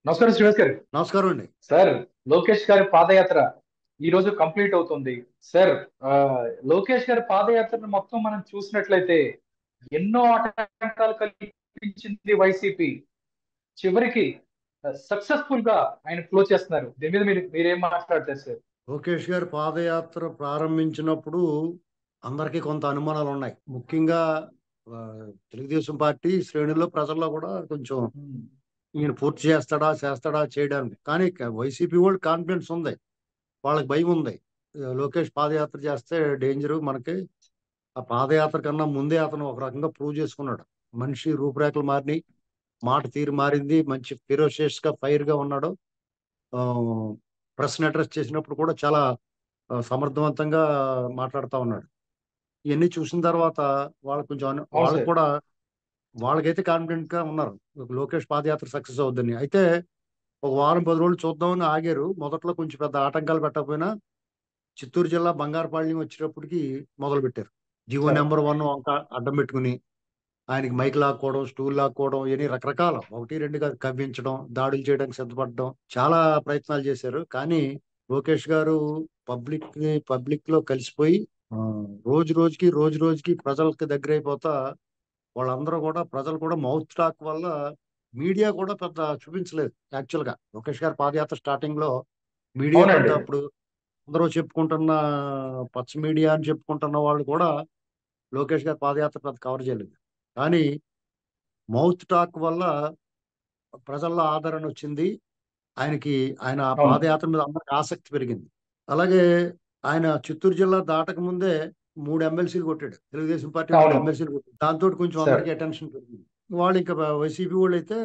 నమస్కారం శ్రీనివాస్ గారు. నమస్కారం అండి. సార్, లోకేష్ గారి పాదయాత్ర ఈ రోజు కంప్లీట్ అవుతుంది. సార్, ఆ, లోకేష్ గారి పాదయాత్రను మొత్తం మనం చూసినట్లయితే ఎన్నో ఆటంకాలు కల్పించింది వైసీపీ. చివరికి సక్సెస్ఫుల్ గా ఆయన క్లోజ్ చేస్తున్నారు. దీని మీద మీరేం మాట్లాడతారు సార్? లోకేష్ గారు పాదయాత్ర ప్రారంభించినప్పుడు అందరికీ కొంత అనుమానాలు ఉన్నాయి. ముఖ్యంగా ఆ, తెలుగుదేశం పార్టీ శ్రేణుల్లో ప్రజల్లో కూడా కొంచెం ఉమ్, ఈయన పూర్తి చేస్తాడా చేయడానికి. కానీ వైసీపీ వాళ్ళు కాన్ఫిడెన్స్ ఉంది, వాళ్ళకి భయం ఉంది. లోకేష్ పాదయాత్ర చేస్తే డేంజర్ మనకి. ఆ పాదయాత్ర కన్నా ముందే అతను ఒక రకంగా ప్రూవ్ చేసుకున్నాడు. మనిషి రూపురేఖలు మారినాయి, మాట తీరు మారింది, మంచి ఫిరోషియస్ గా ఫైర్ గా ఉన్నాడు. ప్రెస్ అడ్రస్ చేసినప్పుడు కూడా చాలా సమర్థవంతంగా మాట్లాడుతూ ఉన్నాడు. ఇవన్నీ చూసిన తర్వాత వాళ్ళకు కొంచెం అవును వాళ్ళకు సార్. కూడా వాళ్ళకైతే కాన్ఫిడెంట్ గా ఉన్నారు లోకేష్ పాదయాత్ర సక్సెస్ అవుద్దని. అయితే ఒక వారం 10 రోజులు చూద్దామని ఆగారు. మొదట్లో కొంచెం పెద్ద ఆటంకాలు పెట్టకపోయినా చిత్తూరు జిల్లా బంగారపాళ్యం వచ్చేటప్పటికి మొదలు పెట్టారు. జీవో సార్, నెంబర్ 1 వంక అడ్డం పెట్టుకుని ఆయనకి మైక్ లాక్కోవడం, స్టూల్ లాక్కోవడం, ఇవన్నీ రకరకాల ఒకటి రెండు కాదు కవ్వించడం, దాడులు చేయడానికి సిద్ధపడడం, చాలా ప్రయత్నాలు చేశారు. కానీ లోకేష్ గారు పబ్లిక్ లో కలిసిపోయి ఆ, రోజు రోజుకి ప్రజలకి దగ్గర అయిపోతా వాళ్ళందరూ కూడా ప్రజలు కూడా మౌత్ టాక్ వల్ల మీడియా కూడా పెద్ద చూపించలేదు. యాక్చువల్ గా లోకేష్ గారి పాదయాత్ర స్టార్టింగ్ లో మీడియా పెద్ద అవునండి. అప్పుడు అందరూ చెప్పుకుంటున్న పచ్చ మీడియా అని చెప్పుకుంటున్న వాళ్ళు కూడా లోకేష్ గారి పాదయాత్ర పెద్ద కవర్ చేయలేదు. కానీ మౌత్ టాక్ వల్ల ప్రజల్లో ఆదరణ వచ్చింది. ఆయనకి ఆయన అవును. పాదయాత్ర మీద అందరికి ఆసక్తి పెరిగింది. అలాగే ఆయన చిత్తూరు జిల్లా దాటక ముందే 3 ఎమ్మెల్సీలు కొట్టాడు. తెలుగుదేశం పార్టీ మూడు అవును ఎమ్మెల్సీలు కొట్టాడు. దాంతో కొంచెం సార్. అందరికీ అటెన్షన్ పెరిగింది. వాళ్ళు ఇంకా వైసీపీ వాళ్ళు అయితే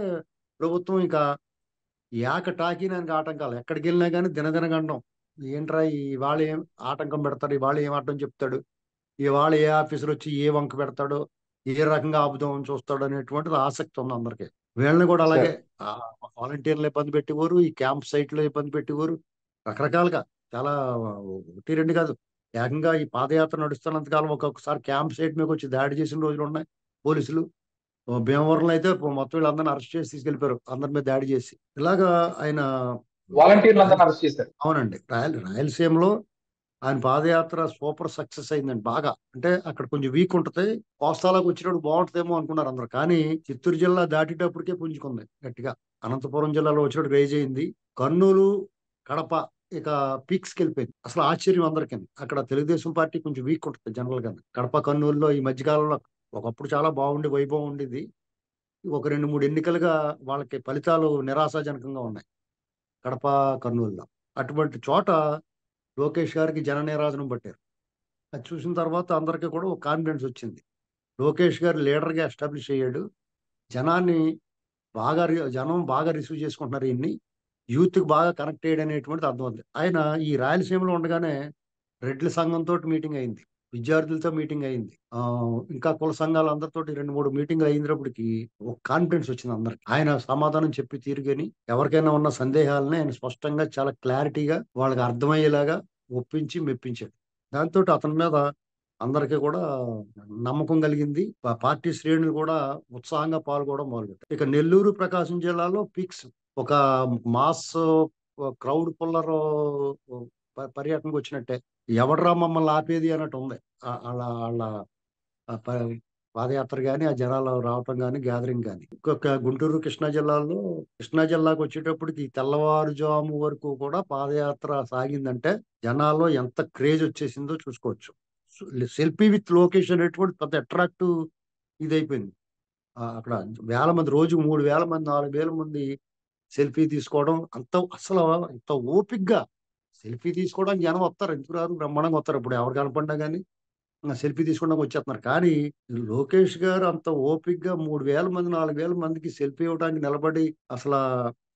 ప్రభుత్వం ఇంకా ఏక టాకీనానికి ఆటంకాలు ఎక్కడికి వెళ్ళినా కానీ దినదినగండం. ఏంట్రా ఇవాళ ఏం ఆటంకం పెడతాడు, ఇవాళ ఏం అడ్డం చెప్తాడు, ఇవాళ ఏ ఆఫీసర్ వచ్చి ఏ వంక పెడతాడో, ఏ రకంగా ఆపుదామని చూస్తాడు అనేటువంటిది ఆసక్తి ఉంది అందరికి. వీళ్ళని కూడా అలాగే సార్, ఆ, వాలంటీర్లు ఇబ్బంది పెట్టేవారు, ఈ క్యాంప్ సైట్ లో ఇబ్బంది పెట్టేవారు, రకరకాలుగా చాలా ఒకటి రెండు కాదు. ఏకంగా ఈ పాదయాత్ర నడుస్తున్నంతకాలం ఒక్కొక్కసారి క్యాంప్ సైట్ మీద వచ్చి దాడి చేసిన రోజులు ఉన్నాయి పోలీసులు. భీమవరంలో అయితే మొత్తం వీళ్ళందరినీ అరెస్ట్ చేసి తీసుకెళ్లిపోయారు, అందరి మీద దాడి చేసి. ఇలాగా ఆయన వాలంటీర్లు అందరిని రాయలసీమ, అరెస్ట్ చేశారు. అవునండి, రాయలసీమలో ఆయన పాదయాత్ర సూపర్ సక్సెస్ అయిందండి బాగా. అంటే అక్కడ కొంచెం వీక్ ఉంటది, కోస్తాలకు వచ్చినప్పుడు బాగుంటుందేమో అనుకున్నారు అందరు. కానీ చిత్తూరు జిల్లా దాటేటప్పటికే పుంజుకుంది గట్టిగా. అనంతపురం జిల్లాలో వచ్చినప్పుడు రైజ్ అయింది. కర్నూలు, కడప ఇక పీక్స్కి వెళ్ళిపోయింది. అసలు ఆశ్చర్యం అందరికీ. అక్కడ తెలుగుదేశం పార్టీ కొంచెం వీక్ ఉంటుంది జనరల్ గా. కడప కర్నూలులో ఈ మధ్యకాలంలో ఒకప్పుడు చాలా బాగుండి వైభవం ఉండేది. ఒక 2 3 ఎన్నికలుగా వాళ్ళకి ఫలితాలు నిరాశాజనకంగా ఉన్నాయి కడప కర్నూలులో. అటువంటి చోట లోకేష్ గారికి జన నీరాజనం పట్టారు. అది చూసిన తర్వాత అందరికీ కూడా ఒక కాన్ఫిడెన్స్ వచ్చింది. లోకేష్ గారు లీడర్ గా ఎస్టాబ్లిష్ అయ్యాడు. జనాన్ని జనం బాగా రిసీవ్ చేసుకుంటున్నారు ఈయన్ని. యూత్ కి బాగా కనెక్ట్ అయ్యాడు అనేటువంటిది అర్థమవుతుంది. ఆయన ఈ రాయలసీమలో ఉండగానే రెడ్ల సంఘంతో మీటింగ్ అయింది, విద్యార్థులతో మీటింగ్ అయింది, ఇంకా కుల సంఘాల అందరితో 2 3 మీటింగ్లు అయినప్పటికీ ఒక కాన్ఫిడెన్స్ వచ్చింది అందరికి. ఆయన సమాధానం చెప్పి తీరుగని ఎవరికైనా ఉన్న సందేహాలని ఆయన స్పష్టంగా చాలా క్లారిటీగా వాళ్ళకి అర్థమయ్యేలాగా ఒప్పించి మెప్పించాడు. దాంతో అతని మీద అందరికీ కూడా నమ్మకం కలిగింది. పార్టీ శ్రేణులు కూడా ఉత్సాహంగా పాల్గొనడం మొదలుపెట్టారు. ఇక నెల్లూరు ప్రకాశం జిల్లాలో పీక్స్ ఒక మాస్ క్రౌడ్ పుల్లర్ పర్యటనకు వచ్చినట్టే. ఎవడరా మమ్మల్ని ఆపేది అన్నట్టు ఉంది. వాళ్ళ వాళ్ళ ఆ ప- పాదయాత్ర గాని, ఆ జనాలు రావటం గాని, గ్యాదరింగ్ గాని. ఇంకొక గుంటూరు కృష్ణా జిల్లాలో, కృష్ణా జిల్లాకు వచ్చేటప్పటికి తెల్లవారుజాము వరకు కూడా పాదయాత్ర సాగిందంటే జనాల్లో ఎంత క్రేజ్ వచ్చేసిందో చూసుకోవచ్చు. సెల్ఫీ విత్ లొకేషన్ అనేటువంటి పెద్ద అట్రాక్టివ్ ఇదైపోయింది. అక్కడ వేల మంది, రోజు 3,000 మంది 4,000 మంది సెల్ఫీ తీసుకోవడం. అంత అసలు ఇంత ఓపిగ్గా సెల్ఫీ తీసుకోవడానికి జనం వస్తారు, ఎందుకు రారు, బ్రహ్మాండంగా వస్తారు. ఇప్పుడు ఎవరు కనపడ్డా కానీ సెల్ఫీ తీసుకోవడానికి వచ్చేస్తున్నారు. కానీ లోకేష్ గారు అంత ఓపిగ్గా 3,000 మంది 4,000 మందికి సెల్ఫీ ఇవ్వడానికి నిలబడి అసలు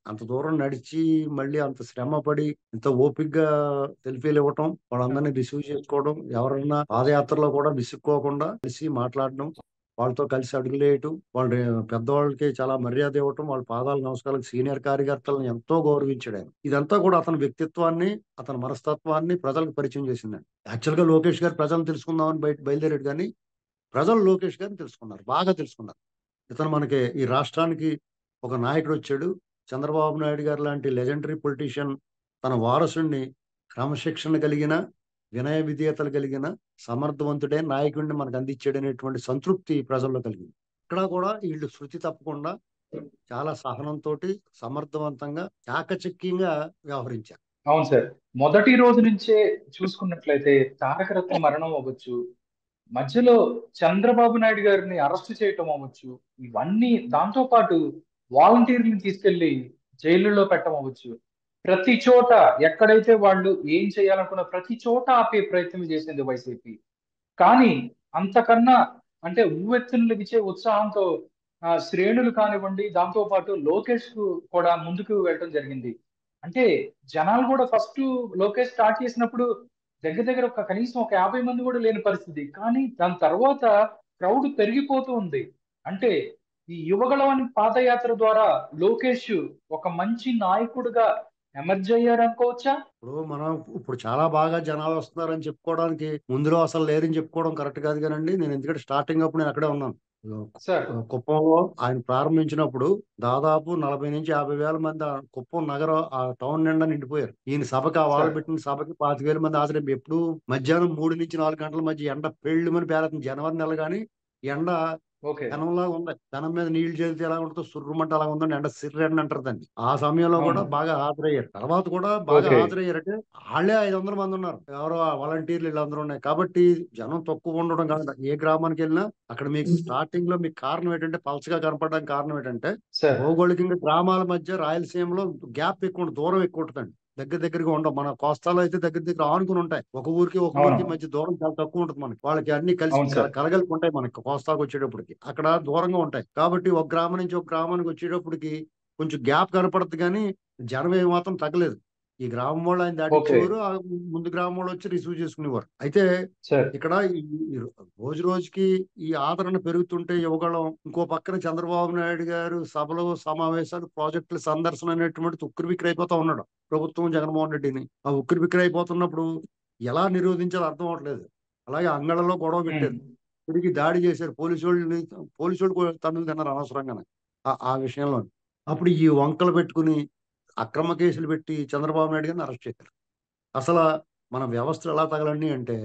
అంత దూరం నడిచి మళ్ళీ అంత శ్రమ పడి ఇంత ఓపిగ్గా సెల్ఫీలు ఇవ్వటం, వాళ్ళందరినీ రిసీవ్ చేసుకోవడం, ఎవరన్నా పాదయాత్రలో కూడా విసుక్కోకుండా కలిసి మాట్లాడడం, వాళ్ళతో కలిసి అడుగులేయటం, వాళ్ళ పెద్దవాళ్ళకి చాలా మర్యాద ఇవ్వటం, వాళ్ళ పాదాలు నమస్కారం, సీనియర్ కార్యకర్తలను ఎంతో గౌరవించాడు ఆయన. ఇదంతా కూడా అతని వ్యక్తిత్వాన్ని, అతని మనస్తత్వాన్ని ప్రజలకు పరిచయం చేసిందండి. యాక్చువల్ గా లోకేష్ గారు ప్రజలను తెలుసుకుందామని బయలుదేరాడు కానీ ప్రజలు లోకేష్ గారిని తెలుసుకున్నారు, బాగా తెలుసుకున్నారు. ఇతను మనకి ఈ రాష్ట్రానికి ఒక నాయకుడు వచ్చాడు, చంద్రబాబు నాయుడు గారు లాంటి లెజెండరీ పొలిటీషియన్ తన వారసుడిని క్రమశిక్షణ కలిగిన, వినయ విధేయతలు కలిగిన, సమర్థవంతుడైన నాయకుడిని మనకు అందించాడనేటువంటి సంతృప్తి ప్రజల్లో కలిగింది. ఇక్కడ కూడా వీళ్ళు శృతి తప్పకుండా చాలా సహనంతోటి, సమర్థవంతంగా, చాకచక్యంగా వ్యవహరించారు. అవును సార్. మొదటి రోజు నుంచే చూసుకున్నట్లయితే తారక రత్న మరణం అవ్వచ్చు, మధ్యలో చంద్రబాబు నాయుడు గారిని అరెస్ట్ చేయటం అవ్వచ్చు, ఇవన్నీ దాంతో పాటు వాలంటీర్లను తీసుకెళ్లి జైలులో పెట్టడం అవ్వచ్చు, ప్రతి చోట ఎక్కడైతే వాళ్ళు ఏం చేయాలనుకున్న ప్రతి చోట ఆపే ప్రయత్నం చేసింది వైసీపీ. కానీ అంతకన్నా అంటే ఉవ్వెత్తున ఉత్సాహంతో శ్రేణులు కానివ్వండి, దాంతో పాటు లోకేష్ కు కూడా ముందుకు వెళ్ళడం జరిగింది. అంటే జనాలు కూడా ఫస్ట్ లోకేష్ స్టార్ట్ చేసినప్పుడు దగ్గర దగ్గర కనీసం ఒక 50 మంది కూడా లేని పరిస్థితి. కానీ దాని తర్వాత క్రౌడ్ పెరిగిపోతూ ఉంది. అంటే ఈ యువగళం పాదయాత్ర ద్వారా లోకేష్ ఒక మంచి నాయకుడిగా ఎమర్జ్ అయ్యారు అనుకోవచ్చా? ఇప్పుడు చాలా బాగా జనాలు వస్తున్నారని చెప్పుకోవడానికి ముందులో అసలు లేరని చెప్పుకోవడం కరెక్ట్ కాదు కానండి. నేను ఎందుకంటే స్టార్టింగ్ అప్పుడు నేను అక్కడే ఉన్నాను. సార్. కుప్పంలో ఆయన ప్రారంభించినప్పుడు దాదాపు 40,000 నుంచి 50,000 మంది ఆ కుప్పం నగరం ఆ టౌన్ నిండా నిండిపోయారు. ఈయన సభకి వాళ్ళు సార్. పెట్టిన సభకి 25,000 మంది హాజరైంది. ఎప్పుడు మధ్యాహ్నం 3 నుంచి 4 గంటల మధ్య ఎండ పెళ్ళుమని పేరుతుంది. జనవరి నెల కానీ ఎండ ఓకే. పెనంలాగా ఉంది. పెనం మీద నీళ్లు చల్లితే ఎలా ఉంటుందో సుర్రుమంట అలా ఉందండి. ఎండ సిర్రెండ అంటారు దాన్ని. ఆ సమయంలో కూడా అవును. బాగా హాజరయ్యారు. తర్వాత కూడా బాగా ఓకే. హాజరయ్యారంటే వాళ్ళే 500 మంది ఉన్నారు. ఎవరో వాలంటీర్లు వీళ్ళందరూ ఉన్నాయి. కాబట్టి జనం తక్కువ ఉండడం కాదు. ఏ గ్రామానికి వెళ్ళినా అక్కడ మీకు స్టార్టింగ్ లో మీకు కారణం ఏంటంటే పలచగా కనపడడానికి కారణం ఏంటంటే సార్. భౌగోళికంగా గ్రామాల మధ్య రాయలసీమలో గ్యాప్ ఎక్కువ ఉంటుంది. దూరం ఎక్కువ ఉంటుందండి. దగ్గరగా ఉండవు. మన కోస్తాలో అయితే దగ్గర ఆనుకుని ఉంటాయి. ఒక ఊరికి అవును. మధ్య దూరం చాలా తక్కువ ఉంటుంది మనకి. వాళ్ళకి అన్ని కలిసి అవును సార్. కలగలిపి ఉంటాయి మనకి కోస్తాకు వచ్చేటప్పటికి. అక్కడ దూరంగా ఉంటాయి. కాబట్టి ఒక గ్రామం నుంచి ఒక గ్రామానికి వచ్చేటప్పటికి కొంచెం గ్యాప్ కనపడుతుంది కానీ జనం ఏమాత్రం తగ్గలేదు. ఈ గ్రామం వాళ్ళు ఆయన ఓకే. దాటిచ్చేవారు. ఆ ముందు గ్రామం వాళ్ళు వచ్చి రిసీవ్ చేసుకునేవారు. అయితే సార్. ఇక్కడ ఈ రోజు రోజుకి ఈ ఆదరణ పెరుగుతుంటే యువగళం ఇంకో పక్కన చంద్రబాబు నాయుడు గారు సభలు, సమావేశాలు, ప్రాజెక్టుల సందర్శన అనేటువంటి ఉక్కిరి బిక్కిరి అయిపోతా ఉన్నాడు ప్రభుత్వం జగన్మోహన్ రెడ్డిని. ఆ ఉక్కిరి బిక్కిరి అయిపోతున్నప్పుడు ఎలా నిరోధించాలో అర్థం అవట్లేదు. అలాగే అంగళ్ళలో గొడవ ఉమ్. పెట్టారు. తిరిగి దాడి చేశారు. పోలీసు వాళ్ళు కూడా తన్నులు తిన్నారు అనవసరంగానే ఆ విషయంలో. అప్పుడు ఈ వంకలు పెట్టుకుని అక్రమ కేసులు పెట్టి చంద్రబాబు నాయుడు గారిని అరెస్ట్ చేశారు. అసలు మన వ్యవస్థలు ఎలా తగలండి అంటే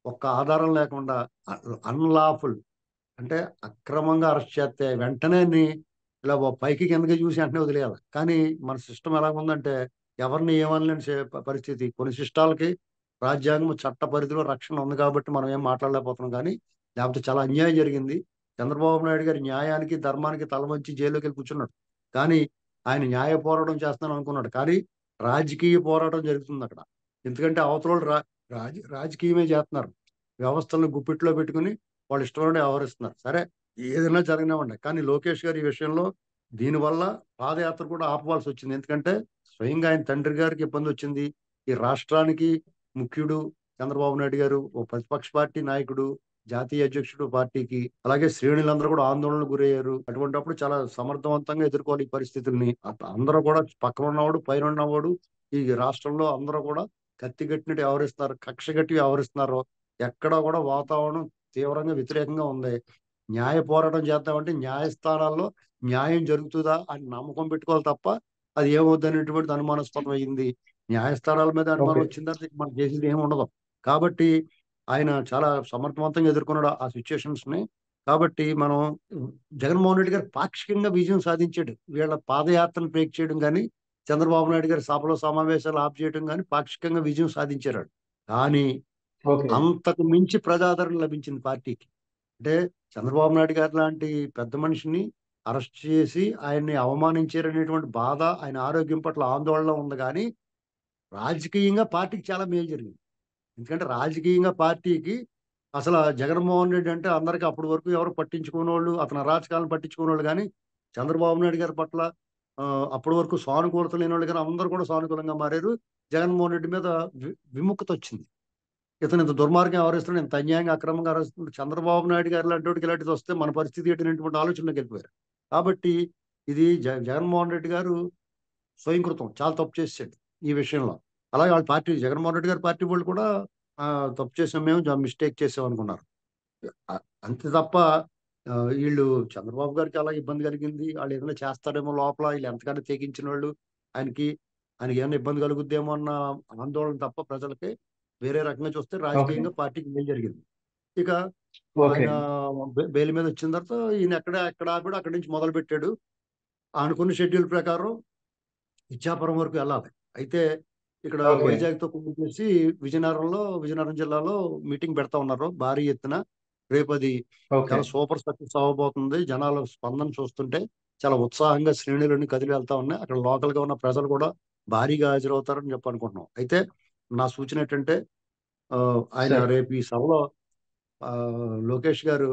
ఒక్క ఆధారం లేకుండా అన్లాఫుల్ అంటే అక్రమంగా అరెస్ట్ చేస్తే వెంటనే ఇలా పైకి కిందకి చూసి వెంటనే వదిలేయాలి. కానీ మన సిస్టమ్ ఎలా ఉందంటే ఎవరిని ఏమనలేని పరిస్థితి. కొన్ని సిస్టాలకి రాజ్యాంగం చట్ట పరిధిలో రక్షణ ఉంది కాబట్టి మనం ఏం మాట్లాడలేకపోతున్నాం. కానీ లేకపోతే చాలా అన్యాయం జరిగింది. చంద్రబాబు నాయుడు గారి న్యాయానికి, ధర్మానికి తల వంచి జైల్లోకి వెళ్ళి కూర్చున్నాడు. కానీ ఆయన న్యాయ పోరాటం చేస్తాను అనుకున్నాడు. కానీ రాజకీయ పోరాటం జరుగుతుంది అక్కడ. ఎందుకంటే అవతలోళ్ళు రాజకీయమే చేస్తున్నారు. వ్యవస్థలను గుప్పిట్లో పెట్టుకుని వాళ్ళు ఇష్టమైనట్టు వ్యవహరిస్తున్నారు. సరే ఏదైనా జరగనివ్వండి. కానీ లోకేష్ గారు ఈ విషయంలో దీనివల్ల పాదయాత్ర కూడా ఆపవలసి వచ్చింది. ఎందుకంటే స్వయంగా ఆయన తండ్రి గారికి ఇబ్బంది వచ్చింది. ఈ రాష్ట్రానికి ముఖ్యుడు చంద్రబాబు నాయుడు గారు ఓ ప్రతిపక్ష పార్టీ నాయకుడు, జాతీయ అధ్యక్షుడు పార్టీకి. అలాగే శ్రేణులందరూ కూడా ఆందోళనకు గురయ్యారు. అటువంటిప్పుడు చాలా సమర్థవంతంగా ఎదుర్కోవాలి ఈ పరిస్థితుల్ని. అందరూ కూడా పక్కన ఉన్నవాడు, పైన ఉన్నవాడు ఈ రాష్ట్రంలో అందరూ కూడా కత్తి కట్టినట్టు వ్యవహరిస్తున్నారు. కక్ష కట్టి వ్యవహరిస్తున్నారు. ఎక్కడా కూడా వాతావరణం తీవ్రంగా వ్యతిరేకంగా ఉంది. న్యాయ పోరాటం చేద్దామంటే న్యాయస్థానాల్లో న్యాయం జరుగుతుందా అని నమ్మకం పెట్టుకోవాలి తప్ప అది ఏమవుద్దనేటువంటిది అనుమానాస్పదం అయింది. న్యాయస్థానాల మీద అనుమానం ఓకే. వచ్చిన తర్వాత మనం చేసేది ఏమి ఉండదు. కాబట్టి ఆయన చాలా సమర్థవంతంగా ఎదుర్కొన్నాడు ఆ సిచ్యుయేషన్స్ ని. కాబట్టి మనం జగన్మోహన్ రెడ్డి గారు పాక్షికంగా విజయం సాధించాడు. వీళ్ళ పాదయాత్రను బ్రేక్ చేయడం కానీ, చంద్రబాబు నాయుడు గారి సభలో సమావేశాలు ఆప్ చేయడం కానీ పాక్షికంగా విజయం సాధించారు. కానీ ఓకే. అంతకు మించి ప్రజాదరణ లభించింది పార్టీకి. అంటే చంద్రబాబు నాయుడు గారు లాంటి పెద్ద మనిషిని అరెస్ట్ చేసి ఆయన్ని అవమానించారనేటువంటి బాధ, ఆయన ఆరోగ్యం పట్ల ఆందోళన ఉంది కానీ రాజకీయంగా పార్టీకి చాలా మేలు జరిగింది. ఎందుకంటే రాజకీయంగా పార్టీకి అసలు జగన్మోహన్ రెడ్డి అంటే అందరికి అప్పటి వరకు ఎవరు పట్టించుకునేవాళ్ళు, అతని అరాచకాలను పట్టించుకునేవాళ్ళు కానీ చంద్రబాబు నాయుడు గారి పట్ల అప్పటి వరకు సానుకూలత లేని వాళ్ళు కానీ అందరూ కూడా సానుకూలంగా మారారు. జగన్మోహన్ రెడ్డి మీద విముఖత వచ్చింది. ఇతను ఇంత దుర్మార్గం వ్యవహరిస్తున్నాడు, ఇంత అన్యాయంగా అక్రమంగా అరెస్తున్నాడు. చంద్రబాబు నాయుడు గారు లాంటి ఇలాంటిది వస్తే మన పరిస్థితి ఏంటనేటువంటి ఆలోచనలోకి వెళ్ళిపోయారు. కాబట్టి ఇది జగన్మోహన్ రెడ్డి గారు స్వయంకృతం చాలా తప్పు చేసాడు ఈ విషయంలో. అలాగే వాళ్ళ పార్టీ జగన్మోహన్ రెడ్డి గారి పార్టీ వాళ్ళు కూడా తప్పు చేసాం, మేము మిస్టేక్ చేసాం అనుకున్నారు. అంతే తప్ప వీళ్ళు చంద్రబాబు గారికి అలా ఇబ్బంది కలిగింది, వాళ్ళు ఏదైనా చేస్తారేమో లోపల, వీళ్ళు ఎంతకన్నా తెగించిన వాళ్ళు, ఆయనకి ఆయనకి ఏమైనా ఇబ్బంది కలుగుద్దేమో అన్న ఆందోళన తప్ప ప్రజలకి వేరే రకంగా చూస్తే ఓకే. రాజకీయంగా పార్టీకి మేలు జరిగింది. ఇక ఓకే. ఆయన బెయిల్ మీద వచ్చిన తర్వాత ఈయన ఎక్కడ ఆపాడో అక్కడి నుంచి మొదలు పెట్టాడు. అనుకున్న షెడ్యూల్ ప్రకారం ఇచ్చాపురం వరకు వెళ్ళాలి. అయితే ఇక్కడ ఓకే. వైజాగ్తో పూర్తి చేసి విజయనగరం జిల్లాలో మీటింగ్ పెడతా ఉన్నారు భారీ ఎత్తున. రేపు అది ఓకే. చాలా సూపర్ సక్సెస్ అవ్వబోతుంది. జనాల స్పందన చూస్తుంటే చాలా ఉత్సాహంగా శ్రేణులన్నీ కదిలి వెళ్తా ఉన్నాయి. అక్కడ లోకల్ గా ఉన్న ప్రజలు కూడా భారీగా హాజరవుతారని చెప్పి అనుకుంటున్నాం. అయితే నా సూచన ఏంటంటే ఆయన సార్. రేపు ఈ సభలో ఆ, లోకేష్ గారు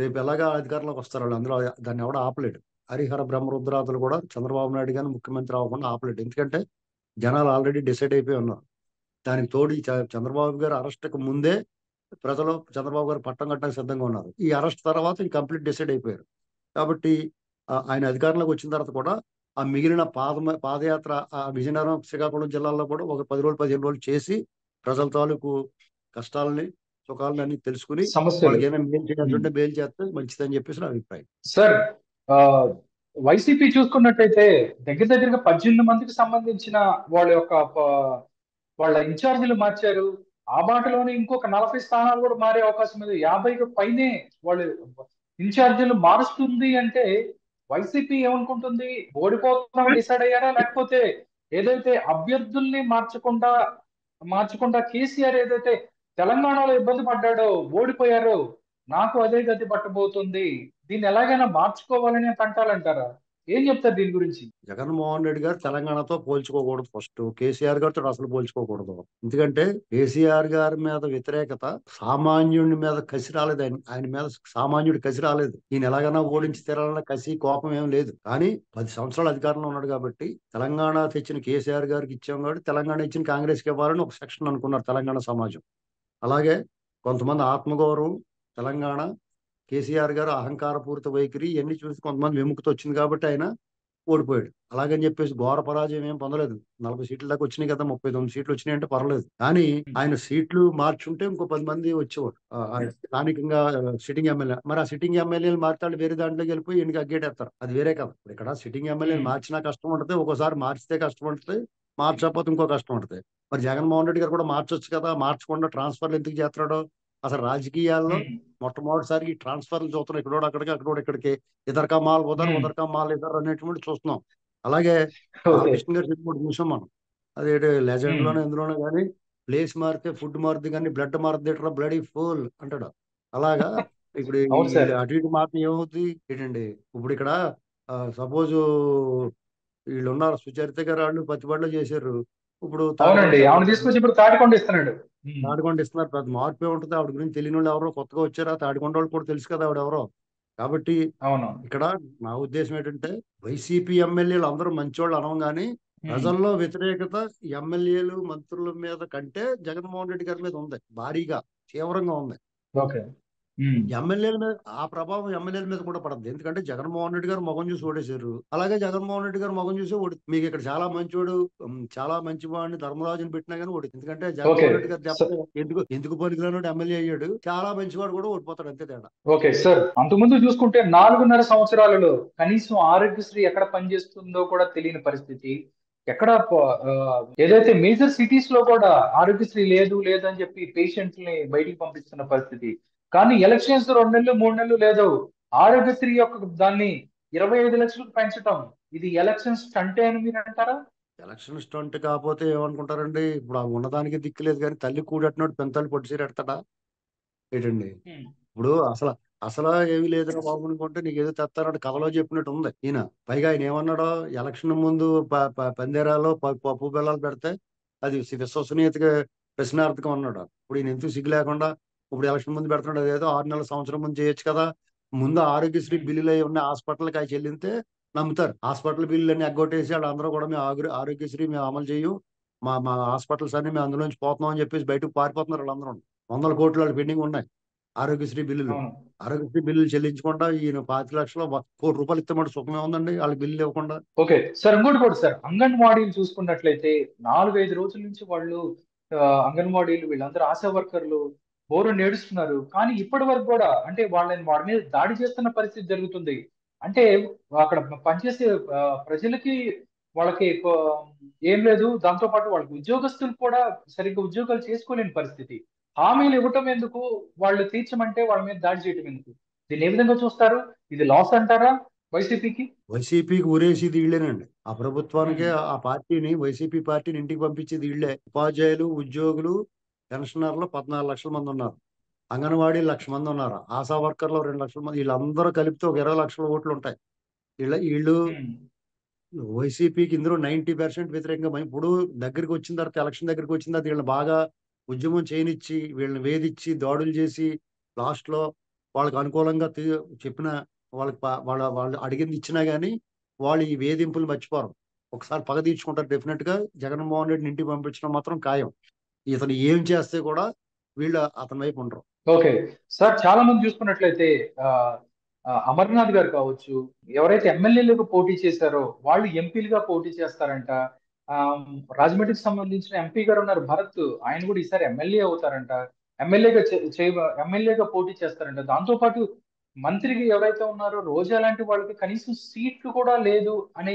రేపు ఎలాగా అధికారంలోకి వస్తారు వాళ్ళు, అందులో దాన్ని ఎవడ ఆపలేడు. హరిహర బ్రహ్మరుద్రాదులు కూడా చంద్రబాబు నాయుడు గారిని ముఖ్యమంత్రి అవ్వకుండా ఆపలేడు. ఎందుకంటే జనాలు ఆల్రెడీ డిసైడ్ అయిపోయి ఉన్నారు. దానికి తోడు ఈ చంద్రబాబు గారు అరెస్ట్కి ముందే ప్రజలు చంద్రబాబు గారు పట్టం కట్టడానికి సిద్ధంగా ఉన్నారు. ఈ అరెస్ట్ తర్వాత ఇంక కంప్లీట్ డిసైడ్ అయిపోయారు. కాబట్టి ఆయన అధికారంలోకి వచ్చిన తర్వాత కూడా ఆ మిగిలిన పాదయాత్ర ఆ విజయనగరం, శ్రీకాకుళం జిల్లాల్లో కూడా ఒక 10 రోజులు 15 రోజులు చేసి ప్రజల తాలూకు కష్టాలని సుఖాలని అన్ని తెలుసుకుని సమస్యలు. వాళ్ళకి ఏమైనా మేలు చేయాల్సి ఉమ్. ఉంటే మేలు చేస్తే మంచిదని చెప్పేసి నా అభిప్రాయం. సార్, ఆ, వైసీపీ చూసుకున్నట్టయితే దగ్గర దగ్గరగా 18 మందికి సంబంధించిన వాళ్ళ యొక్క వాళ్ళ ఇన్ఛార్జీలు మార్చారు. ఆ బాటలోనే ఇంకొక 40 స్థానాలు కూడా మారే అవకాశం ఉంది. 50కి పైనే వాళ్ళు ఇన్ఛార్జీలు మారుస్తుంది అంటే వైసీపీ ఏమనుకుంటుంది? ఓడిపోతున్నామని డిసైడ్ అయ్యారా? లేకపోతే ఏదైతే అభ్యర్థుల్ని మార్చకుండా కేసీఆర్ ఏదైతే తెలంగాణలో ఇబ్బంది పడ్డాడో, ఓడిపోయారో, నాకు అదే గతి పట్టబోతుంది, దీన్ని ఎలాగైనా మార్చుకోవాలని అంటారంటారా? ఏం చెప్తారు దీని గురించి? జగన్మోహన్ రెడ్డి గారు తెలంగాణతో పోల్చుకోకూడదు. ఫస్ట్ కేసీఆర్ గారితో అసలు పోల్చుకోకూడదు. ఎందుకంటే కేసీఆర్ గారి మీద వ్యతిరేకత, సామాన్యుడి మీద కసి రాలేదు. ఆయన మీద సామాన్యుడి కసి రాలేదు. ఈయన ఎలాగైనా ఓడించి తీరాలన్న కసి కోపం ఏం లేదు. కానీ 10 సంవత్సరాలు అధికారంలో ఉన్నాడు కాబట్టి తెలంగాణ తెచ్చిన కేసీఆర్ గారికి ఇచ్చాం కాబట్టి తెలంగాణ ఇచ్చిన కాంగ్రెస్కి ఇవ్వాలని ఒక సెక్షన్ అనుకున్నారు తెలంగాణ సమాజం. అలాగే కొంతమంది ఆత్మగౌరవం, తెలంగాణ, కేసీఆర్ గారు అహంకారపూరిత వైఖరి ఇవన్నీ చూసి కొంతమంది విముక్తి వచ్చింది కాబట్టి ఆయన ఓడిపోయాడు. అలాగని చెప్పేసి ఘోర పరాజయం ఏం పొందలేదు. 40 సీట్ల దాకా వచ్చినాయి కదా, 39 సీట్లు వచ్చినాయి అంటే పర్లేదు. కానీ ఆయన సీట్లు మార్చుంటే ఇంకో 10 మంది వచ్చేవాడు. స్థానికంగా సిట్టింగ్ ఎమ్మెల్యే. మరి ఆ సిట్టింగ్ ఎమ్మెల్యేలు మార్తాడు వేరే దాంట్లోకి వెళ్ళిపోయి ఎన్నిక అగ్గేటేస్తారు. అది వేరే కదా. ఇప్పుడు ఇక్కడ సిట్టింగ్ ఎమ్మెల్యేలు మార్చినా కష్టం ఉంటుంది, ఒక్కోసారి మార్చితే కష్టం ఉంటుంది, మార్చకపోతే ఇంకో కష్టం ఉంటుంది. మరి జగన్మోహన్ రెడ్డి గారు కూడా మార్చొచ్చు కదా. మార్చకుండా ట్రాన్స్ఫర్లు ఎందుకు చేస్తున్నాడు? అసలు రాజకీయాల్లో మొట్టమొదటిసారి ఈ ట్రాన్స్ఫర్లు చూస్తున్నాం. ఇక్కడోడు అక్కడికి, అక్కడోడు ఇక్కడికి, ఇద్దరు మాల్ ఉదర్ మాల్ ఇద్దరు అనేటువంటి చూస్తున్నాం. అలాగే ఓకే. బాలకృష్ణ గారి సినిమా చూసాం మనం. అదే లెజెండ్ లోనే ఎందులోనే కానీ ప్లేస్ మారితే ఫుడ్ మారుద్ది కానీ బ్లడ్ మారుద్ది బ్లడీ ఫుల్ అంటాడు. అలాగా ఇప్పుడు అవును సార్. వీళ్ళు అటు ఇటు మాత్రం ఏమవుతుంది ఏంటండి? ఇప్పుడు ఇక్కడ సపోజ్ వీళ్ళు ఉన్నారు, సుచరిత గారు వాళ్ళు పత్తిపాడులో చేశారు. ఇప్పుడు తాడికొండ అవునండి, ఆమెను చెప్పట్లేదు. తీసుకొచ్చి ఇప్పుడు తాటికొండ ఇస్తున్నాడు. తాడికొండ ఇస్తున్నారు. పెద్ద మార్పే ఉంటుంది. ఆవిడ గురించి తెలియని వాళ్ళు ఎవరో కొత్తగా వచ్చారా, తాడికొండ వాళ్ళు కూడా తెలుసు కదా ఆవిడ ఎవరో. కాబట్టి అవును. ఇక్కడ నా ఉద్దేశం ఏంటంటే వైసీపీ ఎమ్మెల్యేలు అందరూ మంచోళ్ళు అనడం కానీ ఉమ్. ప్రజల్లో వ్యతిరేకత ఎమ్మెల్యేలు మంత్రుల మీద కంటే జగన్మోహన్ రెడ్డి గారి మీద ఉంది, భారీగా తీవ్రంగా ఉంది. ఓకే. ఉమ్. ఎమ్మెల్యేల మీద ఆ ప్రభావం ఎమ్మెల్యేల మీద కూడా పడుతుంది. ఎందుకంటే జగన్మోహన్ రెడ్డి గారు మొగం చూసి ఓడేశారు. అలాగే జగన్మోహన్ రెడ్డి గారు మొగం చూసి ఓడి, మీకు ఇక్కడ చాలా మంచివాడు, చాలా మంచి వాడిని ధర్మరాజుని పెట్టినా కానీ ఓడి. ఎందుకంటే ఓకే. జగన్మోహన్ రెడ్డి గారు దెబ్బ ఎందుకు ఎందుకు పనికిరానోడు ఎమ్మెల్యే అయ్యాడు. చాలా మంచివాడు కూడా ఓడిపోతాడు, అంతే తేడా. ఓకే సార్, అంతకుముందు చూసుకుంటే 4.5 సంవత్సరాలలో కనీసం ఆరోగ్యశ్రీ ఎక్కడ పనిచేస్తుందో కూడా తెలియని పరిస్థితి. ఎక్కడ ఏదైతే మేజర్ సిటీస్ లో కూడా ఆరోగ్యశ్రీ లేదు లేదు అని చెప్పి పేషెంట్స్ ని బయటికి పంపిస్తున్న పరిస్థితి. కానీ ఎలక్షన్స్ 2 నెలలు 3 నెలలు లేదు, ఆరోగ్యశ్రీ యొక్క దాన్ని 25 లక్షలకు పెంచడం, ఇది ఎలక్షన్స్ స్టంటే అని మీరు అంటారా? ఎలక్షన్ స్టంట్ కాకపోతే ఏమనుకుంటారండి? ఇప్పుడు ఆ ఉన్నదానికి దిక్కులేదు కానీ తల్లి కూడట్టినోడు పెంతలు పొట్టి సీరెడతాడా ఏంటండి? ఉమ్. ఇప్పుడు అసలు అసలు ఏమీ లేదురా బాబు అనుకుంటే నీకు ఏదో తెస్తారంటే కథలో చెప్పినట్టు ఉంది ఈయన. పైగా ఆయన ఏమన్నాడో ఎలక్షన్ ముందు పందేరాలో పప్పు బెల్లాలు పెడితే అది విశ్వసనీయతగా ప్రశ్నార్థకం అన్నాడు. ఇప్పుడు ఈయన ఎందుకు సిగ్గు లేకుండా ఇప్పుడు ఎలక్షన్ ముందు పెడుతున్నాడు? అదేదో 6 నెలల సంవత్సరం ముందు చేయొచ్చు కదా. ముందు ఆరోగ్యశ్రీ బిల్లులు అయి ఉన్న హాస్పిటల్కి అవి చెల్లింతే నమ్ముతారు. హాస్పిటల్ బిల్లులు అన్ని ఎగ్గొట్టేసి వాళ్ళు అందరూ కూడా మేము ఆరోగ్యశ్రీ మేము అమలు చేయు, మా మా హాస్పిటల్స్ అన్ని మేము అందులోంచి పోతున్నాం అని చెప్పేసి బయటకు పారిపోతున్నారు వాళ్ళందరూ. 100 కోట్లు వాళ్ళు పెండింగ్ ఉన్నాయి ఆరోగ్యశ్రీ బిల్లులు. అవును. ఆరోగ్యశ్రీ బిల్లులు చెల్లించకుండా ఈయన 25 లక్షలు 1 కోటి రూపాయలు ఇస్తామంటే సుఖమే ఉందండి వాళ్ళకి బిల్లు ఇవ్వకుండా. ఓకే సార్, ఇంకోటి కూడా సార్, అంగన్వాడీలు చూసుకున్నట్లయితే 4-5 రోజుల నుంచి వాళ్ళు అంగన్వాడీలు వీళ్ళందరూ ఆశా వర్కర్లు బోరు నేడుస్తున్నారు. కానీ ఇప్పటి వరకు కూడా అంటే వాడి మీద దాడి చేస్తున్న పరిస్థితి జరుగుతుంది. అంటే అక్కడ పనిచేసే ప్రజలకి వాళ్ళకి ఏం లేదు. దాంతో పాటు వాళ్ళకి ఉద్యోగస్తులు కూడా సరిగ్గా ఉద్యోగాలు చేసుకోలేని పరిస్థితి. హామీలు ఇవ్వటం ఎందుకు? వాళ్ళు తీర్చమంటే వాళ్ళ మీద దాడి చేయటం ఎందుకు? దీన్ని ఏ విధంగా చూస్తారు? ఇది లాస్ అంటారా వైసీపీకి? వైసీపీకి ఊరేసేది వీళ్ళేనండి. ఆ ప్రభుత్వానికి, ఉమ్, ఆ పార్టీని, వైసీపీ పార్టీని ఇంటికి పంపించేది వీళ్ళే. ఉపాధ్యాయులు, ఉద్యోగులు, పెన్షనర్లు 14 లక్షల మంది ఉన్నారు. అంగన్వాడీ 1,00,000 మంది ఉన్నారు. ఆశా వర్కర్లు 2 లక్షల మంది. వీళ్ళందరూ కలిపితే ఒక 20 లక్షల ఓట్లు ఉంటాయి. వీళ్ళు ఉమ్, వైసీపీకి ఇందులో 90% వ్యతిరేకంగా ఇప్పుడు దగ్గరికి వచ్చిన తర్వాత, ఎలక్షన్ దగ్గరికి వచ్చిన తర్వాత వీళ్ళని బాగా ఉద్యమం చేయనిచ్చి, వీళ్ళని వేధించి, దాడులు చేసి, లాస్ట్ లో వాళ్ళకి అనుకూలంగా చెప్పిన వాళ్ళకి వాళ్ళు అడిగింది ఇచ్చినా గానీ వాళ్ళు ఈ వేధింపులు మర్చిపోరు. ఒకసారి పగ తీర్చుకుంటారు డెఫినెట్ గా. జగన్మోహన్ రెడ్డిని ఇంటికి పంపించడం మాత్రం ఖాయం. ఇతను ఏం చేస్తే కూడా వీళ్ళు అతని వైపు ఉండరు. ఓకే. సార్ చాలా మంది చూసుకున్నట్లయితే ఆ, అమర్నాథ్ గారు కావచ్చు, ఎవరైతే ఎమ్మెల్యేలకు పోటీ చేశారో వాళ్ళు ఎంపీలుగా పోటీ చేస్తారంట. ఆ, రాజమండ్రికి సంబంధించిన ఎంపీ గారు ఉన్నారు భరత్, ఆయన కూడా ఈసారి ఎమ్మెల్యే అవుతారంట. ఎమ్మెల్యేగా ఎమ్మెల్యేగా పోటీ చేస్తారంట. దాంతో పాటు మంత్రికి ఎవరైతే ఉన్నారో రోజా లాంటి వాళ్ళకి కనీసం సీట్లు కూడా లేదు అనే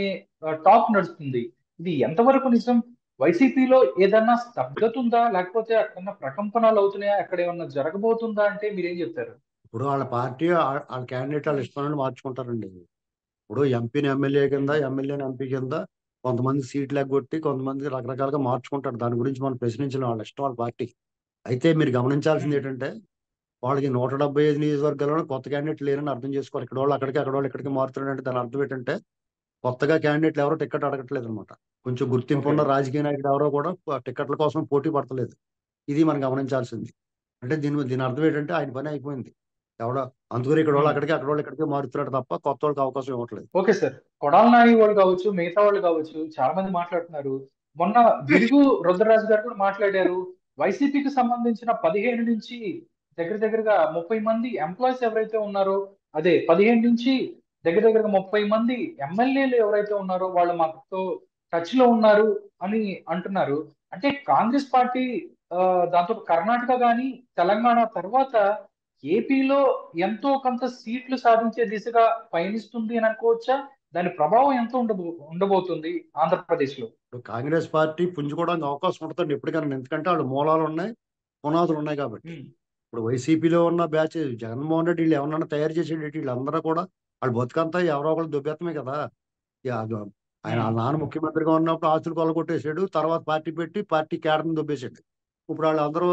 టాక్ నడుస్తుంది. ఇది ఎంతవరకు నిజం? వైసీపీలో ఏదన్నా స్తబ్దత ఉందా, లేకపోతే అక్కడ ప్రకంపనలు అవుతున్నాయా, అక్కడ ఏమన్నా జరగబోతుందా అంటే మీరేం చెప్తారు? ఇప్పుడు వాళ్ళ పార్టీ వాళ్ళ క్యాండిడేట్ వాళ్ళ ఇష్టం మార్చుకుంటారండి. ఇప్పుడు ఎంపీని ఎమ్మెల్యే కింద, ఉమ్, ఎమ్మెల్యేని ఎంపీ కింద కొంతమంది సీట్లు ఎగ్గొట్టి కొంతమంది రకరకాలుగా మార్చుకుంటారు. దాని గురించి మనం ప్రశ్నించిన వాళ్ళ ఇష్టం వాళ్ళ పార్టీ. అయితే మీరు గమనించాల్సింది ఉమ్, ఏంటంటే వాళ్ళకి 175 నియోజకవర్గాల్లో కొత్త క్యాండిడేట్ లేరని అర్థం చేసుకోవాలి. ఇక్కడ వాళ్ళు అక్కడికి, అక్కడ వాళ్ళు ఇక్కడికి మారుతున్నారంటే దాని అర్థం ఏంటంటే కొత్తగా క్యాండిడేట్లు ఎవరో టికెట్ అడగట్లేదు అనమాట. కొంచెం గుర్తింపు ఓకే. ఉన్న రాజకీయ నాయకుడు ఎవరో కూడా టికెట్ల కోసం పోటీ పడతలేదు. ఇది మనం గమనించాల్సింది. అంటే దీని అర్థం ఏంటంటే ఆయన పని అయిపోయింది. ఎవడో అందుకని ఇక్కడ వాళ్ళు ఉమ్, అక్కడికి, అక్కడ వాళ్ళు ఇక్కడికి మారుతున్నాడు తప్ప కొత్త వాళ్ళకి అవకాశం ఇవ్వట్లేదు. Okay sir. కొడాలి నాని వాళ్ళు కావచ్చు, మిగతా వాళ్ళు కావచ్చు, చాలా మంది మాట్లాడుతున్నారు. మొన్న గిడుగు రుద్రరాజు గారు కూడా మాట్లాడారు. వైసీపీకి సంబంధించిన 15 నుంచి దగ్గరగా 30 మంది ఎంప్లాయీస్ ఎవరైతే ఉన్నారో, అదే 15 నుంచి దగ్గరగా 30 మంది ఎమ్మెల్యేలు ఎవరైతే ఉన్నారో వాళ్ళు మాతో టచ్ లో ఉన్నారు అని అంటున్నారు. అంటే కాంగ్రెస్ పార్టీ ఆ, దాంతో కర్ణాటక గాని తెలంగాణ తర్వాత ఏపీలో ఎంతో కొంత సీట్లు సాధించే దిశగా పయనిస్తుంది అని అనుకోవచ్చా? దాని ప్రభావం ఎంత ఉండబోతుంది ఆంధ్రప్రదేశ్ లో? ఇప్పుడు కాంగ్రెస్ పార్టీ పుంజుకోవడానికి అవకాశం ఉంటుందండి ఎప్పటికైనా. ఎందుకంటే వాళ్ళు మూలాలు ఉన్నాయి, పునాదులు ఉన్నాయి కాబట్టి. ఉమ్, ఇప్పుడు వైసీపీలో ఉన్న బ్యాచ్ జగన్మోహన్ రెడ్డి వీళ్ళు ఎవరన్నా తయారు చేసేటి వీళ్ళందరూ కూడా వాళ్ళు బతుకంతా ఎవరో ఒకళ్ళు దుబ్బెత్తమే కదా. ఇక ఆయన ఉమ్, వాళ్ళ నాన్న ముఖ్యమంత్రిగా ఉన్నప్పుడు ఆస్తులు కొల్లగొట్టేసాడు. తర్వాత పార్టీ పెట్టి పార్టీ క్యాడర్ని దుబ్బేసాడు. ఇప్పుడు వాళ్ళందరూ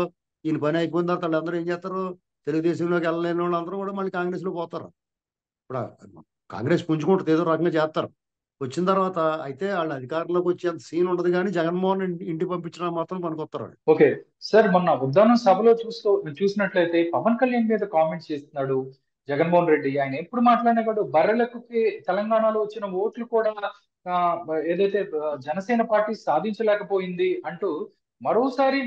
ఈయన పని అయిపోయిన తర్వాత వాళ్ళందరూ ఏం చేస్తారు? తెలుగుదేశంలోకి వెళ్ళలేని వాళ్ళందరూ కూడా మళ్ళీ కాంగ్రెస్లో పోతారు. ఇప్పుడు కాంగ్రెస్ పుంజుకుంటుంది, ఏదో రకంగా చేస్తారు. వచ్చిన తర్వాత అయితే వాళ్ళు అధికారంలోకి వచ్చేంత సీన్ ఉండదు కానీ జగన్మోహన్ ఇంటికి పంపించడం మాత్రం పనికొస్తారు వాళ్ళు. ఓకే. సార్, మొన్న ఉద్దానం సభలో చూసినట్లయితే పవన్ కళ్యాణ్ మీద కామెంట్స్ చేస్తున్నాడు జగన్మోహన్ రెడ్డి. ఆయన ఎప్పుడు మాట్లాడినా కూడా బర్రెలకు తెలంగాణలో వచ్చిన ఓట్లు కూడా ఆ, ఏదైతే జనసేన పార్టీ సాధించలేకపోయింది అంటూ మరోసారి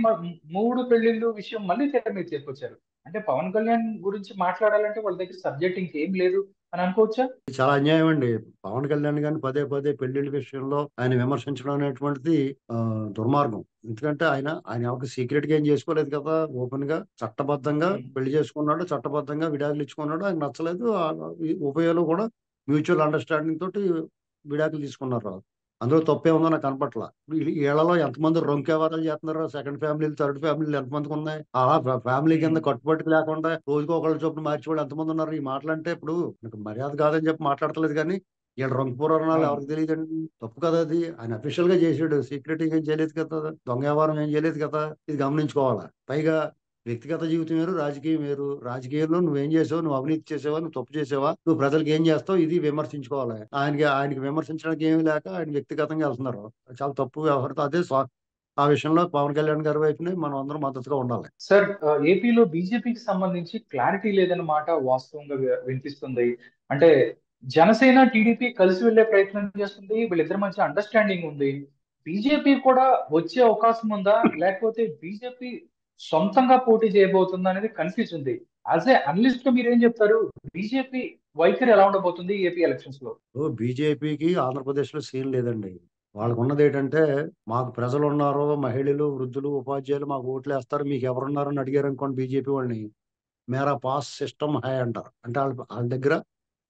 3 పెళ్లిళ్ళు విషయం మళ్ళీ తెర మీద తీసుకొచ్చారు. అంటే పవన్ కళ్యాణ్ గురించి మాట్లాడాలంటే వాళ్ళ దగ్గర సబ్జెక్ట్ ఇంకేం లేదు అని అనుకోవచ్చా? ఇది చాలా అన్యాయం అండి. పవన్ కళ్యాణ్ గారిని పదే పదే పెళ్లిళ్ళ విషయంలో ఆయన విమర్శించడం అనేటువంటిది ఆ, దుర్మార్గం. ఎందుకంటే ఆయన ఆయన ఎవరికి సీక్రెట్ గా ఏం చేసుకోలేదు కదా. ఓపెన్ గా చట్టబద్ధంగా ఉమ్, పెళ్లి చేసుకున్నాడు, చట్టబద్ధంగా విడాకులు ఇచ్చుకున్నాడు. ఆయన నచ్చలేదు. ఈ ఉభయలో కూడా మ్యూచువల్ అండర్స్టాండింగ్ తోటి విడాకులు తీసుకున్నారు. అందులో తప్పే ఉందో నాకు కనపట్ల. వీళ్ళలో ఎంతమంది రొంక వ్యవహారాలు చేస్తున్నారు? సెకండ్ ఫ్యామిలీలు, థర్డ్ ఫ్యామిలీలు ఎంతమందికి ఉన్నాయి? అలా ఫ్యామిలీ ఉమ్, కింద కట్టుబడి లేకుండా రోజుకో ఒకళ్ళ చొప్పున మార్చేవాళ్ళు ఎంతమంది ఉన్నారు? ఈ మాటలంటే ఇప్పుడు నాకు మర్యాద కాదని చెప్పి మాట్లాడతలేదు కానీ వీళ్ళ రొంక పురాణాలు అవును. ఎవరికి తెలియదండి. తప్పు కదా అది. ఆయన అఫీషియల్ గా చేసాడు. సీక్రెట్ ఏం చేయలేదు కదా. దొంగ వ్యవహారం ఏం చేయలేదు కదా. ఇది గమనించుకోవాలా. పైగా వ్యక్తిగత జీవితం వేరు, రాజకీయం వేరు. రాజకీయంలో నువ్వేం చేసావు? నువ్వు అవినీతి చేసావా? నువ్వు తప్పు చేసావా? నువ్వు ప్రజలకు ఏం చేస్తావు? ఇది విమర్శించుకోవాలి. ఆయనకి విమర్శించడానికి ఏమీ లేక ఆయన వ్యక్తిగతంగా వెళ్తున్నారు. చాలా తప్పు వ్యవహారం. ఆ విషయంలో పవన్ కళ్యాణ్ గారి వైపునే మనం అందరం మద్దతుగా ఉండాలి. సార్, ఏపీలో బీజేపీకి సంబంధించి క్లారిటీ లేదన్నమాట వాస్తవంగా వినిపిస్తుంది. అంటే జనసేన టీడీపీ కలిసి వెళ్లే ప్రయత్నం చేస్తుంది. వీళ్ళిద్దరి మధ్య అండర్స్టాండింగ్ ఉంది. బీజేపీ కూడా వచ్చే అవకాశం ఉందా, లేకపోతే బీజేపీ సొంతంగా పోటీ చేయబోతుందా అనేది కన్ఫ్యూజ్ ఉంది. యాజ్ ఏ అనలిస్ట్ గా మీరేం చెప్తారు? బీజేపీ వైఖరి ఎలా ఉండబోతుంది ఏపీ ఎలక్షన్స్ లో? బీజేపీకి ఆంధ్రప్రదేశ్ లో సీన్ లేదండి. వాళ్ళకు ఉన్నది ఏంటంటే, మాకు ప్రజలు ఉన్నారు, మహిళలు, వృద్ధులు, ఉపాధ్యాయులు మాకు ఓట్లు వేస్తారు, మీకు ఎవరున్నారని అడిగారు అనుకోండి బీజేపీ వాళ్ళని, మేరా పాస్ సిస్టమ్ హై అంటారు. అంటే వాళ్ళ దగ్గర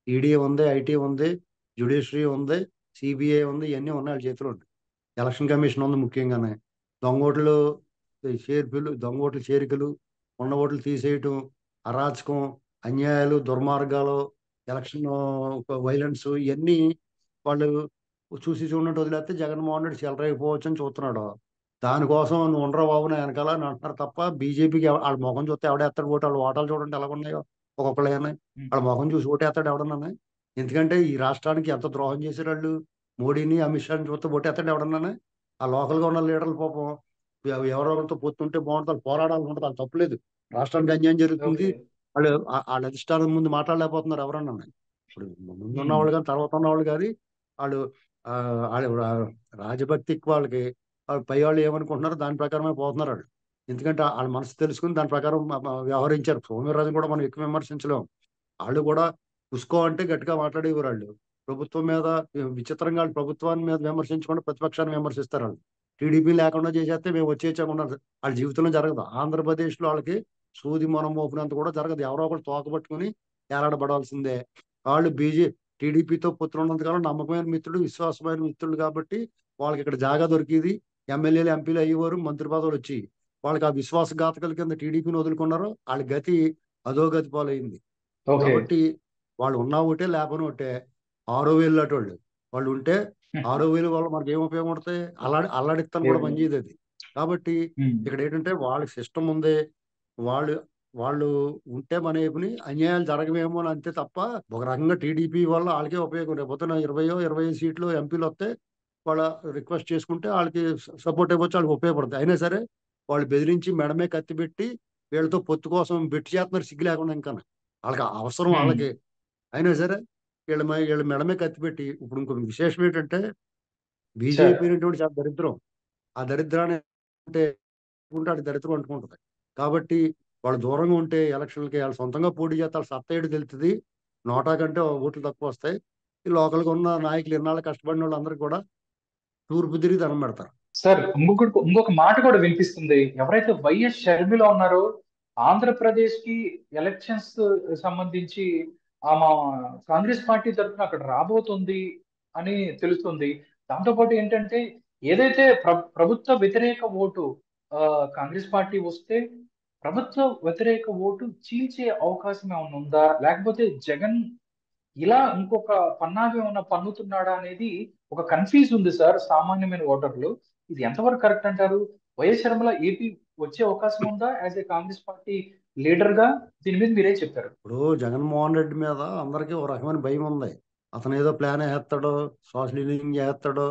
ఈడీ ఉంది, ఐటీ ఉంది, జ్యుడిషియరీ ఉంది, సిబిఐ ఉంది, ఇవన్నీ ఉన్నాయి వాళ్ళ చేతిలో. ఎలక్షన్ కమిషన్ ఉంది ముఖ్యంగానే. దొంగోట్లు దొంగోట్ల చేరికలు, ఉన్న ఓట్లు తీసేయటం, అరాచకం, అన్యాయాలు, దుర్మార్గాలు, ఎలక్షన్ వైలెన్స్, ఇవన్నీ వాళ్ళు చూసి చూడనట్టు వదిలేస్తే జగన్మోహన్ రెడ్డి చెలరైపోవచ్చు అని చూస్తున్నాడు. దానికోసం నువ్వు ఉండరా బాబు నా వెనకాల అని అంటున్నారు తప్ప, బీజేపీకి వాళ్ళ ముఖం చూస్తే ఎవడేస్తాడు ఓటు? వాళ్ళ ఓటాలు చూడండి ఎలా ఉన్నాయో ఒక్కొక్కళ్ళని. వాళ్ళ ముఖం చూసి ఓటేస్తాడు ఎవడన్నా? ఎందుకంటే ఈ రాష్ట్రానికి ఎంత ద్రోహం చేశారు వాళ్ళు. మోడీని, అమిత్ షాని చూస్తే ఓటేస్తాడు ఎవడన్నా? ఆ లోకల్గా ఉన్న లీడర్లు పాపం ఎవరెవరితో పొత్తుంటే బాగుంటుంది, వాళ్ళు పోరాడాలనుకుంటారు, వాళ్ళు తప్పలేదు. రాష్ట్రానికి అన్యాయం జరుగుతుంది, ఓకే. వాళ్ళు వాళ్ళ అధిష్టానం ముందు మాట్లాడలేకపోతున్నారు ఎవరన్నా. ఇప్పుడు ముందున్న ఉమ్. వాళ్ళు కానీ తర్వాత ఉన్న వాళ్ళు కానీ వాళ్ళు ఆ, వాళ్ళు రాజభక్తికి వాళ్ళకి పై వాళ్ళు ఏమనుకుంటున్నారో దాని ప్రకారమే పోతున్నారు వాళ్ళు. ఎందుకంటే వాళ్ళ మనసు తెలుసుకుని దాని ప్రకారం వ్యవహరించారు. సోమవీర్రాజు కూడా మనం ఎక్కువ విమర్శించలేము. వాళ్ళు కూడా ఉసుకో అంటే గట్టిగా మాట్లాడేవారు వాళ్ళు. ప్రభుత్వం మీద విచిత్రంగా వాళ్ళు ప్రభుత్వాన్ని మీద విమర్శించకుండా ప్రతిపక్షాన్ని విమర్శిస్తారు వాళ్ళు. టీడీపీ లేకుండా చేసేస్తే మేము వచ్చేయకుండా వాళ్ళ జీవితంలో జరగదు. ఆంధ్రప్రదేశ్లో వాళ్ళకి సూది మనం మోపినంత కూడా జరగదు. ఎవరో ఒకరు తోకబట్టుకుని ఏలాడబడాల్సిందే. వాళ్ళు టీడీపీతో పొత్తులు ఉన్నంతకాలం నమ్మకమైన మిత్రుడు, విశ్వాసమైన మిత్రుడు కాబట్టి వాళ్ళకి ఇక్కడ జాగా దొరికింది. ఎమ్మెల్యేలు, ఎంపీలు అయ్యేవారు, మంత్రి పదవులు వచ్చి వాళ్ళకి ఆ విశ్వాసఘాతకుల కింద టీడీపీని వదులుకున్నారు. వాళ్ళ గతి అధోగతి పాలైంది. ఓకే. కాబట్టి వాళ్ళు ఉన్నా ఒకటే లేకపోయినా ఒకటే. 6,000 అటోళ్ళు వాళ్ళు ఉంటే 6,000 వల్ల మనకి ఏం ఉపయోగం పడతాయి? అల్లాడిస్తాను కూడా ఏమో. పనిచేయదు అది. కాబట్టి ఉమ్. ఇక్కడ ఏంటంటే వాళ్ళకి సిస్టమ్ ఉంది. వాళ్ళు వాళ్ళు ఉంటే మన వైపుని అన్యాయాలు జరగవేమో అని అంతే తప్ప, ఒక రకంగా టీడీపీ వల్ల వాళ్ళకే ఉపయోగం. రేపు పొద్దున 25 సీట్లు ఎంపీలు వస్తే వాళ్ళ రిక్వెస్ట్ చేసుకుంటే వాళ్ళకి సపోర్ట్ ఇవ్వచ్చు, వాళ్ళకి ఉపయోగపడుతుంది. అయినా సరే వాళ్ళు బెదిరించి మెడమే కత్తి పెట్టి వీళ్ళతో పొత్తు కోసం బెట్టి చేస్తున్నారు సిగ్గు లేకుండా. ఇంకా వాళ్ళకి అవసరం ఉమ్. వాళ్ళకి. అయినా సరే వీళ్ళ మెడమే కత్తి పెట్టి, ఇప్పుడు ఇంకొక విశేషం ఏంటంటే సార్. బీజేపీ అనేటువంటి చాలా దరిద్రం. ఆ దరిద్రాన్ని అంటే ఆడి దరిద్రం అంటుకుంటది. కాబట్టి వాళ్ళు దూరంగా ఉంటే ఎలక్షన్లకి వాళ్ళు సొంతంగా పోటీ చేస్తే వాళ్ళ సత్తా ఏంటో తెలుస్తుంది. నోటా కంటే ఓట్లు తక్కువ వస్తాయి. ఈ లోకల్గా ఉన్న నాయకులు ఇన్నాళ్ళు కష్టపడిన వాళ్ళందరికీ కూడా తూర్పు తిరిగి దండం పెడతారు. సార్, ఇంకొక మాట కూడా వినిపిస్తుంది. ఎవరైతే వైఎస్ షర్మిల ఉన్నారో, ఆంధ్రప్రదేశ్ కి ఎలక్షన్స్ సంబంధించి ఆమె కాంగ్రెస్ పార్టీ తరఫున అక్కడ రాబోతుంది అని తెలుస్తుంది. దాంతోపాటు ఏంటంటే, ఏదైతే ప్రభుత్వ వ్యతిరేక ఓటు ఆ, కాంగ్రెస్ పార్టీ వస్తే ప్రభుత్వ వ్యతిరేక ఓటు చీల్చే అవకాశం ఏమైనా ఉందా, లేకపోతే జగన్ ఇలా ఇంకొక పన్నాగం ఏమన్నా పన్నుతున్నాడా అనేది ఒక కన్ఫ్యూజ్ ఉంది సార్ సామాన్యమైన ఓటర్లు. ఇది ఎంతవరకు కరెక్ట్ అంటారు? వైఎస్ షర్మిల ఏపీ వచ్చే అవకాశం ఉందా as a Congress party leader గా? దీని మీద మీరేం చెప్తారు? ఇప్పుడు జగన్మోహన్ రెడ్డి మీద అందరికీ ఒక రకమైన భయం ఉంది. అతను ఏదో ప్లాన్ వేస్తాడో, సోషల్ ఇంజనీరింగ్ చేస్తాడో,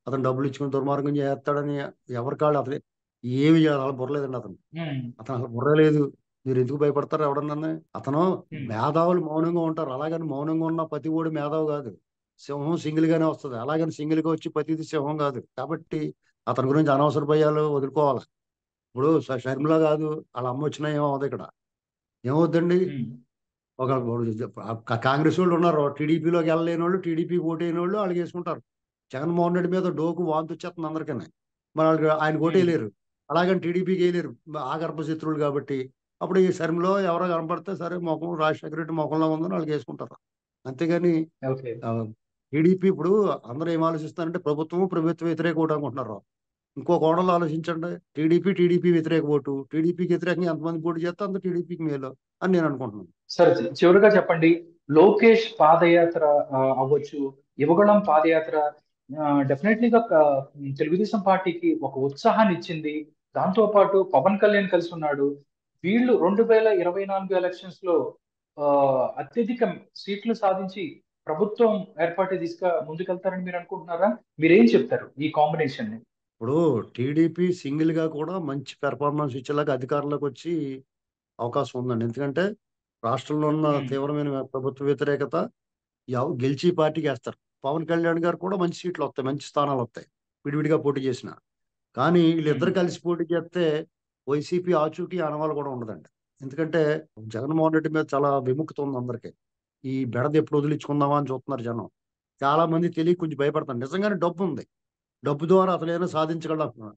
అతను డబ్బులు ఇచ్చుకుని దుర్మార్గం చేస్తాడని ఎవరి కాళ్ళు అతను ఏమి చేయాలి అలా బుర్రలేదండి అతను. ఉమ్. అతను అసలు బుర్ర లేదు. మీరు ఎందుకు భయపడతారు ఎవడన్నా? అతను ఉమ్. మేధావులు మౌనంగా ఉంటారు. అలాగని మౌనంగా ఉన్న ప్రతి ఓడి మేధావు కాదు. సింహం సింగిల్ గానే వస్తుంది. అలాగని సింగిల్ గా వచ్చి ప్రతిది సింహం కాదు. కాబట్టి అతని గురించి అనవసర భయాలు వదులుకోవాలి. ఇప్పుడు షర్మిల కాదు, వాళ్ళ అమ్మ వచ్చినా ఏమవుతుంది ఇక్కడ? ఏమవుద్దండి? ఉమ్. ఒక కాంగ్రెస్ వాళ్ళు ఉన్నారు, టీడీపీలోకి వెళ్ళలేని వాళ్ళు, టీడీపీ ఓటైన వాళ్ళు వాళ్ళకి వేసుకుంటారు. జగన్మోహన్ రెడ్డి మీద డోకు వాంతి వచ్చేస్తుంది అందరికన్నా. మరి ఆయన ఉమ్. ఓటేయలేరు. అలాగని టీడీపీకి వేయలేరు, ఆగర్భ శత్రువులు కాబట్టి. అప్పుడు ఈ శర్మలో ఎవరో కనపడితే సరే ముఖం రాజశేఖర రెడ్డి ముఖంలో ఉందని వాళ్ళకి వేసుకుంటారు. అంతేగాని ఓకే. టీడీపీ ఇప్పుడు అందరూ ఏం ఆలోచిస్తారంటే ప్రభుత్వ వ్యతిరేక ఓటు అనుకుంటున్నారు. ఇంకో కోణంలో ఆలోచించండి. టీడీపీ వ్యతిరేక ఓటు, టీడీపీకి వ్యతిరేకంగా ఎంతమంది పోటీ చేస్తే అంత టీడీపీకి మేలు అని నేను అనుకుంటున్నాను. సరే, చివరిగా చెప్పండి. లోకేష్ పాదయాత్ర అవ్వచ్చు, యువగళం పాదయాత్ర డెఫినెట్లీగా తెలుగుదేశం పార్టీకి ఒక ఉత్సాహాన్ని ఇచ్చింది. దాంతో పాటు పవన్ కళ్యాణ్ కలిసి ఉన్నాడు. వీళ్ళు 2024 ఎలక్షన్స్ లో ఆ, అత్యధిక సీట్లు సాధించి ప్రభుత్వం ఏర్పాటు ముందుకెళ్తారని మీరు అనుకుంటున్నారా? మీరేం చెప్తారు ఈ కాంబినేషన్ ని? ఇప్పుడు టీడీపీ సింగిల్ గా కూడా మంచి పెర్ఫార్మెన్స్ ఇచ్చేలాగా అధికారంలోకి వచ్చి అవకాశం ఉందండి. ఎందుకంటే రాష్ట్రంలో ఉన్న ఉమ్. తీవ్రమైన ప్రభుత్వ వ్యతిరేకత గెలిచి పార్టీకి వేస్తారు. పవన్ కళ్యాణ్ గారు కూడా మంచి సీట్లు వస్తాయి, మంచి స్థానాలు వస్తాయి విడివిడిగా పోటీ చేసిన. కానీ ఉమ్. వీళ్ళిద్దరు కలిసి పోటీ చేస్తే వైసీపీ ఆచూకీ ఆనవాళ్ళు కూడా ఉండదండి. ఎందుకంటే జగన్మోహన్ రెడ్డి మీద చాలా విముఖత ఉంది అందరికీ. ఈ బెడద ఎప్పుడు వదిలించుకుందామా అని చూస్తున్నారు జనం. చాలా మంది తెలియ కొంచెం భయపడతారు. నిజంగానే డబ్బు ఉంది. డబ్బు ద్వారా అతనైనా సాధించగలడు అంటున్నాడు.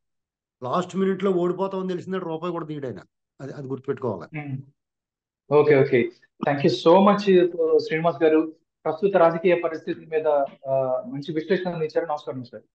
లాస్ట్ మినిట్ లో ఓడిపోతామని తెలిసిందంటే రూపాయి కూడా తీయడైనా. అది గుర్తుపెట్టుకోవాలి. Okay okay, thank you so much Srinivas గారు. ప్రస్తుత రాజకీయ పరిస్థితుల మీద మంచి విశ్లేషణ ఇచ్చారు. నమస్కారం సార్.